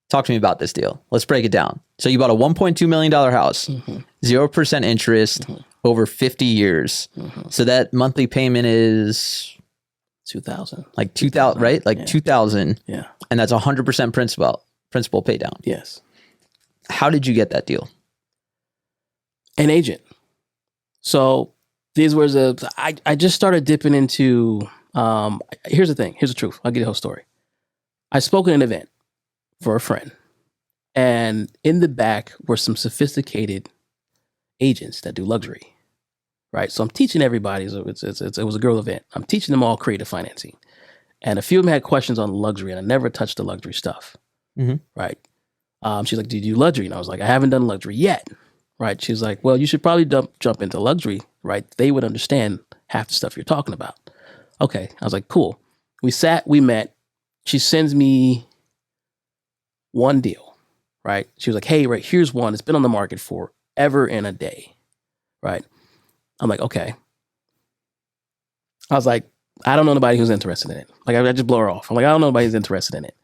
Talk to me about this deal. Let's break it down. So you bought a $1.2 million house, 0% interest over 50 years. So that monthly payment is 2,000. like 2,000, right? Like 2,000. Yeah. And that's 100% principal pay down. Yes. How did you get that deal? An agent. So these were I just started dipping into, here's the thing. Here's the truth. I'll give you the whole story. I spoke at an event for a friend, and in the back were some sophisticated agents that do luxury, right? So I'm teaching everybody. So it was a girl event. I'm teaching them all creative financing, and a few of them had questions on luxury, and I never touched the luxury stuff, right? She's like, "Do you do luxury?" And I was like, "I haven't done luxury yet," right? She's like, "Well, you should probably jump into luxury, right? They would understand half the stuff you're talking about." Okay, I was like, "Cool." We met. She sends me one deal, right? She was like, "Hey, right, here's one. It's been on the market for ever and a day," right? I'm like, "Okay." I was like, "I don't know anybody who's interested in it." Like, I just blow her off. I'm like, "I don't know anybody who's interested in it."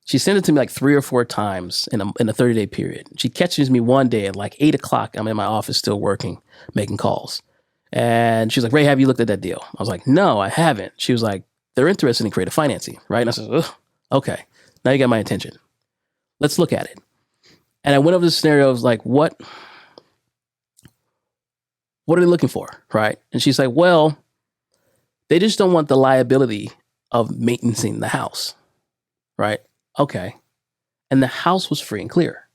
She sent it to me like 3 or 4 times in a 30-day period. She catches me one day at like 8 o'clock. I'm in my office still working, making calls. And she's like, "Ray, have you looked at that deal?" I was like, "No, I haven't." She was like, "They're interested in creative financing," right? And I said, "Ugh, okay. Now you got my attention. Let's look at it." And I went over the scenario of like, what are they looking for, right? And she's like, "Well, they just don't want the liability of maintaining the house," right? Okay. And the house was free and clear,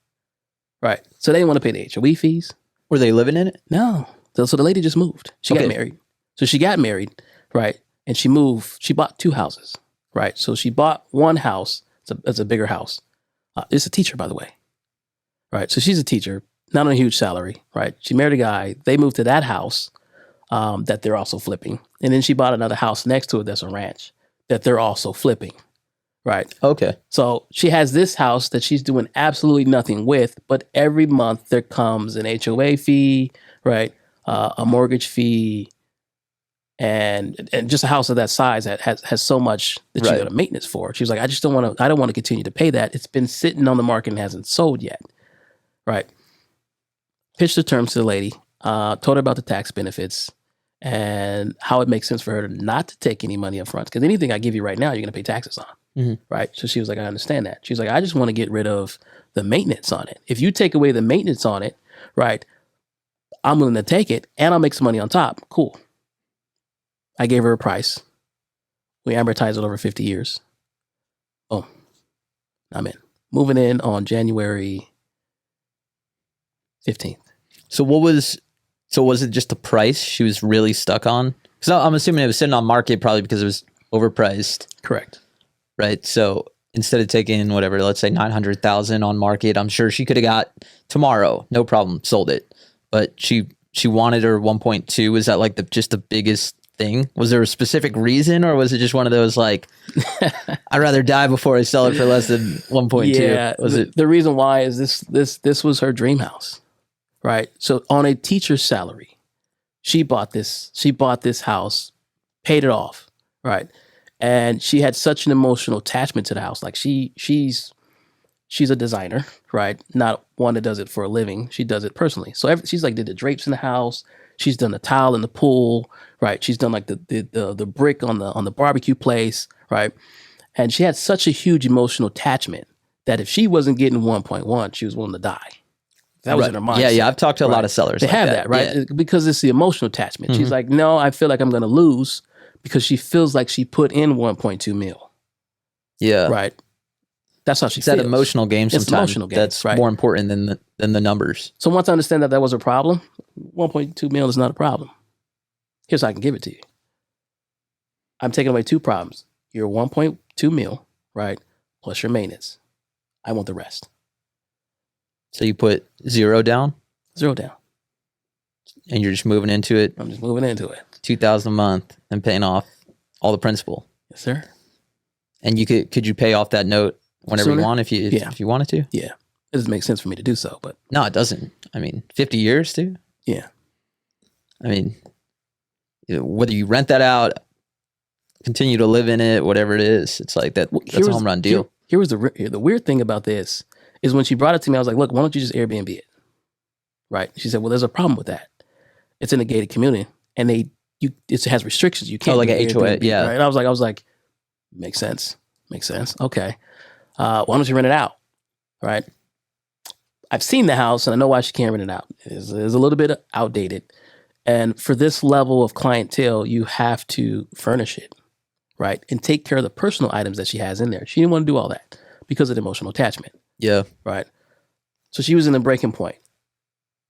right? So they didn't want to pay the HOE fees. Were they living in it? No. So the lady just moved. She got married. So she got married, right? And she moved. She bought 2 houses, right? So she bought one house. It's a bigger house. It's a teacher, by the way, right? So she's a teacher, not on a huge salary, right? She married a guy. They moved to that house that they're also flipping. And then she bought another house next to it that's a ranch that they're also flipping, right? Okay. So she has this house that she's doing absolutely nothing with, but every month there comes an HOA fee, right? A mortgage fee, and just a house of that size that has so much that you got to maintenance for. She was like, I don't want to continue to pay that. It's been sitting on the market and hasn't sold yet. Right. Pitched the terms to the lady, told her about the tax benefits and how it makes sense for her not to take any money up front. Because anything I give you right now, you're going to pay taxes on. Right. So she was like, I understand that. She's like, I just want to get rid of the maintenance on it. If you take away the maintenance on it, right, I'm willing to take it and I'll make some money on top. Cool. I gave her a price. We amortized it over 50 years. Oh, I'm in. Moving in on January 15th. So was it just the price she was really stuck on? Because I'm assuming it was sitting on market probably because it was overpriced. Correct. Right. So instead of taking whatever, let's say 900,000 on market, I'm sure she could have got tomorrow, no problem, sold it. But she wanted her 1.2. Is that like just the biggest thing? Was there a specific reason, or was it just one of those like, I'd rather die before I sell it for less than 1.2? Yeah. The reason why is this was her dream house, right? So on a teacher's salary, she bought this house, paid it off, right? And she had such an emotional attachment to the house. Like she's a designer, right? Not one that does it for a living. She does it personally. So she's like did the drapes in the house. She's done the tile in the pool, right? She's done like the brick on the barbecue place, right? And she had such a huge emotional attachment that if she wasn't getting 1.1, she was willing to die. That was in her mindset. Yeah. I've talked to a lot of sellers. They like have that, right? Yeah. Because it's the emotional attachment. She's like, no, I feel like I'm going to lose because she feels like she put in 1.2 mil. Yeah. Right. That's how she it's feels. That emotional game sometimes. It's emotional game, that's right? More important than the numbers. So once I understand that was a problem, 1.2 mil is not a problem. Here's how I can give it to you. I'm taking away 2 problems. Your 1.2 mil, right? Plus your maintenance. I want the rest. So you put 0 down? 0 down. And you're just moving into it? I'm just moving into it. $2,000 a month and paying off all the principal. Yes, sir. And could you pay off that note whenever you want if you wanted to? Yeah. It doesn't make sense for me to do so, but no, it doesn't. I mean, 50 years too? Yeah. I mean, whether you rent that out, continue to live in it, whatever it is, it's like that's a home run deal. Here was the weird thing about this is when she brought it to me, I was like, look, why don't you just Airbnb it? Right. She said, well, there's a problem with that. It's in a gated community and it has restrictions. You can't like do an HOA, Airbnb, yeah. Right? And I was like, makes sense. Okay. Why don't you rent it out? Right. I've seen the house and I know why she can't rent it out. It's a little bit outdated. And for this level of clientele, you have to furnish it, right? And take care of the personal items that she has in there. She didn't want to do all that because of the emotional attachment, Yeah. right? So she was in a breaking point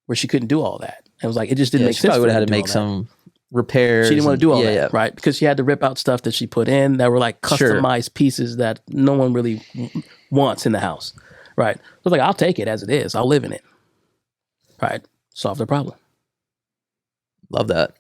where she couldn't do all that. And it was like, it just didn't make She sense. probably would for her have had to do make all that. some repairs. She didn't want to do all that, Yeah. right? Because she had to rip out stuff that she put in that were like Sure. customized pieces that no one really wants in the house, right? So I was like, I'll take it as it is. I'll live in it, right? Solve the problem. Love that.